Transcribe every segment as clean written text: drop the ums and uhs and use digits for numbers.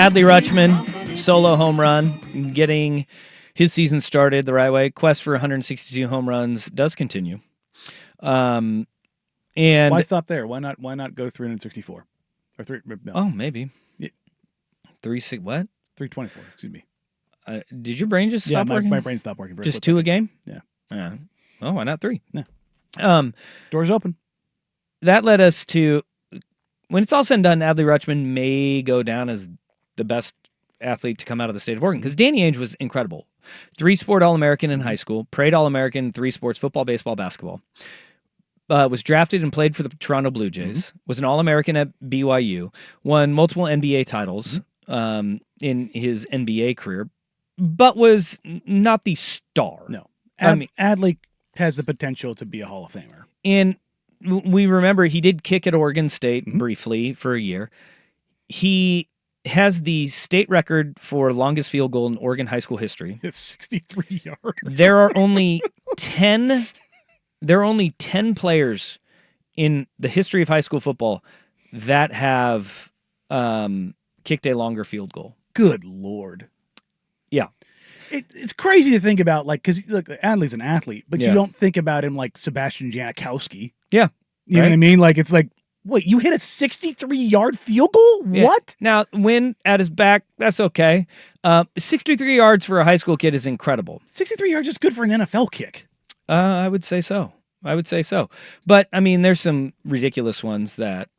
Adley Rutschman, solo home run, getting his season started the right way. Quest for 162 home runs does continue. And why stop there? Why not go 364 or three? No. Oh, maybe. Yeah. 324. Excuse me. Did your brain just stop working? My brain stopped working. Just 2 a game? Yeah. Oh, why not 3? Yeah. Doors open. That led us to, when it's all said and done, Adley Rutschman may go down as the best athlete to come out of the state of Oregon, because Danny Ainge was incredible. 3-sport All-American in high school, parade All-American, 3 sports, football, baseball, basketball. Was drafted and played for the Toronto Blue Jays, was an All-American at BYU, won multiple NBA titles in his NBA career, but was not the star. No. Adley has the potential to be a Hall of Famer. And we remember he did kick at Oregon State briefly for a year. He has the state record for longest field goal in Oregon high school history. It's 63 yards. There are only 10 players in the history of high school football that have kicked a longer field goal. Good Lord. Yeah. It's crazy to think about, like, because look, Adley's an athlete, but you don't think about him like Sebastian Janikowski. Yeah. You know what I mean? Like, it's like, wait, you hit a 63-yard field goal? Yeah. What? Now, wind at his back, that's okay. 63 yards for a high school kid is incredible. 63 yards is good for an NFL kick. I would say so. But, I mean, there's some ridiculous ones that,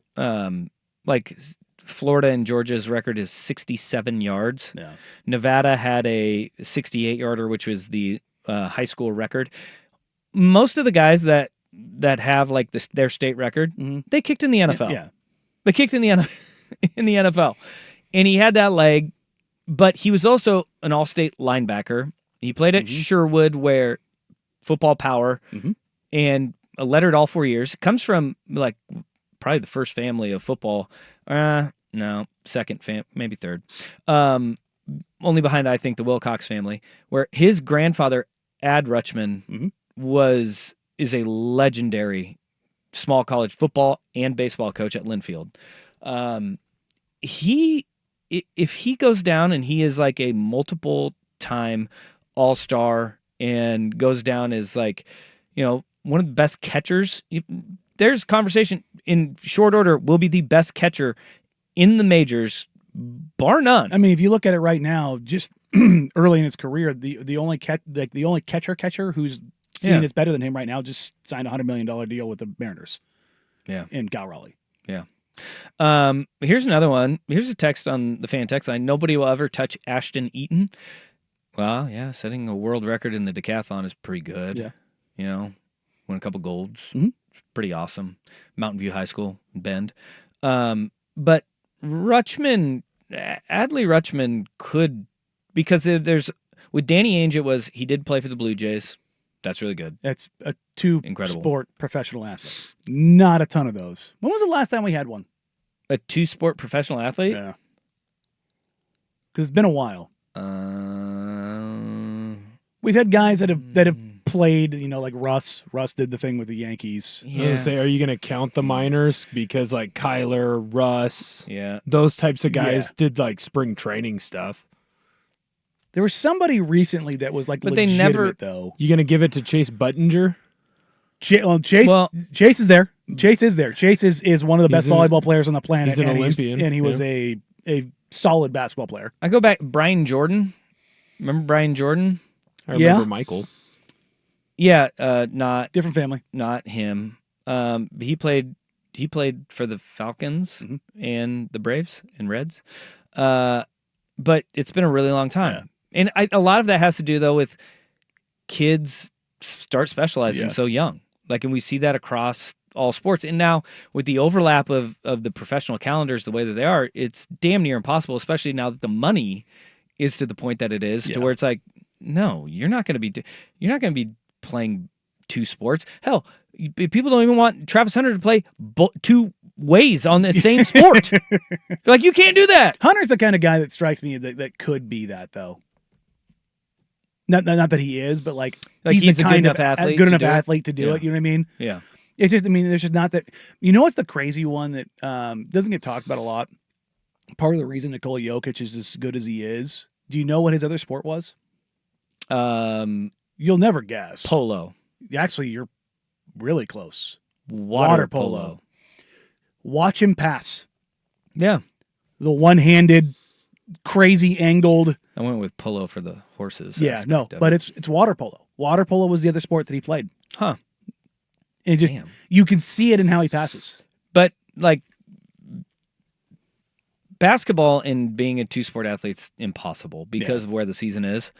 like Florida and Georgia's record is 67 yards. Yeah. Nevada had a 68-yarder, which was the high school record. Most of the guys that have like their state record, they kicked in the NFL. Yeah. They kicked in the NFL. And he had that leg, but he was also an all-state linebacker. He played at Sherwood, where football power, and lettered all 4 years. Comes from like probably the first family of football. No, second, maybe third. Only behind, I think, the Wilcox family, where his grandfather, Ad Rutschman, is a legendary small college football and baseball coach at Linfield. If he goes down and he is like a multiple time all-star and goes down as like, one of the best catchers, there's conversation in short order will be the best catcher in the majors, bar none. I mean, if you look at it right now, just early in his career, the only catcher who's seen is better than him right now just signed a $100 million deal with the Mariners. Yeah. In Cal Raleigh. Yeah. Here's another one. Here's a text on the fan text line. Nobody will ever touch Ashton Eaton. Well, yeah, setting a world record in the decathlon is pretty good. Yeah. Won a couple golds. It's pretty awesome. Mountain View High School, Bend. But Adley Rutschman could, because there's, with Danny Ainge, he did play for the Blue Jays. That's really good. That's a incredible sport professional athlete. Not a ton of those. When was the last time we had one? A 2-sport professional athlete? Yeah. Because it's been a while. We've had guys that have played, like Russ. Russ did the thing with the Yankees. Yeah. I was gonna say, are you going to count the minors? Because like Kyler, Russ, yeah, those types of guys did like spring training stuff. There was somebody recently that was like, but legitimate, they never. Though you going to give it to Chase Buttinger? Chase is there. Chase is there. Chase is one of the best volleyball players on the planet. He's an Olympian, and he was a solid basketball player. I go back, Brian Jordan. Remember Brian Jordan? I remember Michael. Yeah, not different family. Not him. He played for the Falcons and the Braves and Reds. But it's been a really long time. Yeah. And a lot of that has to do, though, with kids start specializing so young. Like, and we see that across all sports. And now with the overlap of the professional calendars the way that they are, it's damn near impossible, especially now that the money is to the point that it is, to where it's like, no, you're not going to be playing 2 sports. Hell, people don't even want Travis Hunter to play 2 ways on the same sport. They're like, you can't do that. Hunter's the kind of guy that strikes me that could be that, though. Not that he is, but like he's a good enough athlete to do it. You know what I mean? Yeah. It's just, there's just not that. You know what's the crazy one that doesn't get talked about a lot? part of the reason Nikola Jokic is as good as he is. Do you know what his other sport was? You'll never guess. Polo. Actually, you're really close. Water polo. Watch him pass. Yeah. The one-handed, crazy angled. I went with polo for the horses. Yeah, no, but it's water polo. Water polo was the other sport that he played. Huh. And just you can see it in how he passes. But like basketball and being a two-sport athlete's impossible because of where the season is.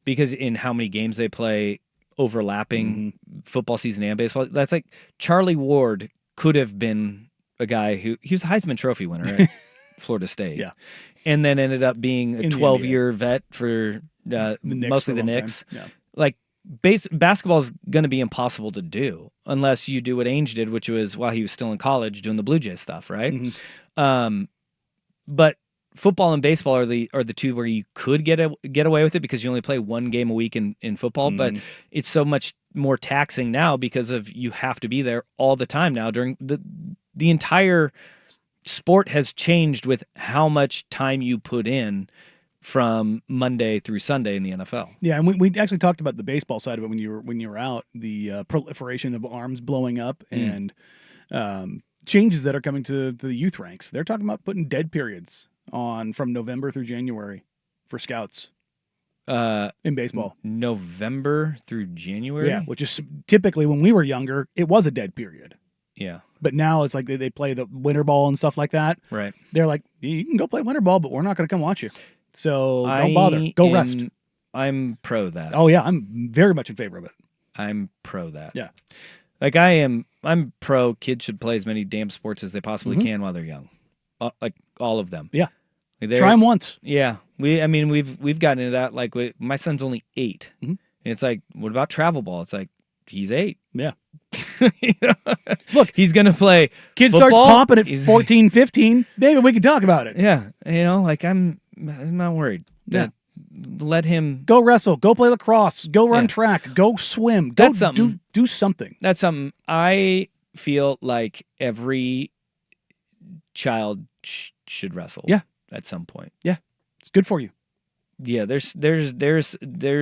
Because in how many games they play, overlapping football season and baseball. That's like Charlie Ward could have been a guy he was a Heisman Trophy winner at Florida State. Yeah. And then ended up being a 12-year vet for mostly the Knicks. Yeah. Like basketball is going to be impossible to do unless you do what Ainge did, which was while he was still in college doing the Blue Jays stuff, right? But football and baseball are the two where you could get away with it because you only play one game a week in football, but it's so much more taxing now because of you have to be there all the time now. During the entire sport has changed with how much time you put in from Monday through Sunday in the NFL. Yeah, and we actually talked about the baseball side of it when you were out, the proliferation of arms blowing up and changes that are coming to the youth ranks. They're talking about putting dead periods on from November through January for scouts in baseball. November through January? Yeah, which is typically when we were younger, it was a dead period. Yeah. But now it's like they play the winter ball and stuff like that. Right. They're like, you can go play winter ball, but we're not going to come watch you. So don't bother. Go rest. I'm pro that. Oh, yeah. I'm very much in favor of it. I'm pro that. Yeah. Like I'm pro kids should play as many damn sports as they possibly can while they're young. Like all of them. Yeah. Try them once. Yeah. We've gotten into that. Like my son's only 8. And it's like, what about travel ball? It's like, he's 8. Yeah. Look, he's going to play kid football. Starts popping at 14, 15. Maybe we can talk about it. Yeah. Like I'm not worried. Yeah. Let him go wrestle, go play lacrosse, go run track, go swim. Go That's something. Do something. That's something I feel like every child should wrestle. Yeah. At some point. Yeah. It's good for you. Yeah, there's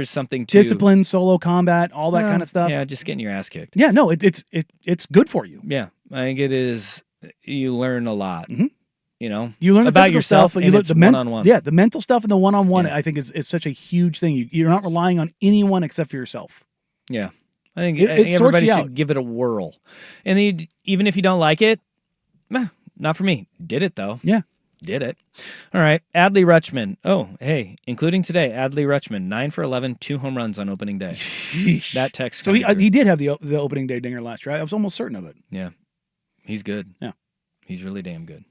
something to discipline, solo combat, all that kind of stuff. Yeah, just getting your ass kicked. Yeah, no, it's good for you. Yeah, I think it is. You learn a lot. You know, you learn about yourself, but you learn the one-on-one. Yeah, the mental stuff and the one-on-one, I think, is such a huge thing. You're not relying on anyone except for yourself. Yeah, I think everybody should give it a whirl. And even if you don't like it, not for me. Did it though? Yeah. Did it. All right. Adley Rutschman. Oh, hey, including today, Adley Rutschman, 9 for 11, 2 home runs on opening day. That text. So he did have the opening day dinger last year. I was almost certain of it. Yeah. He's good. Yeah. He's really damn good.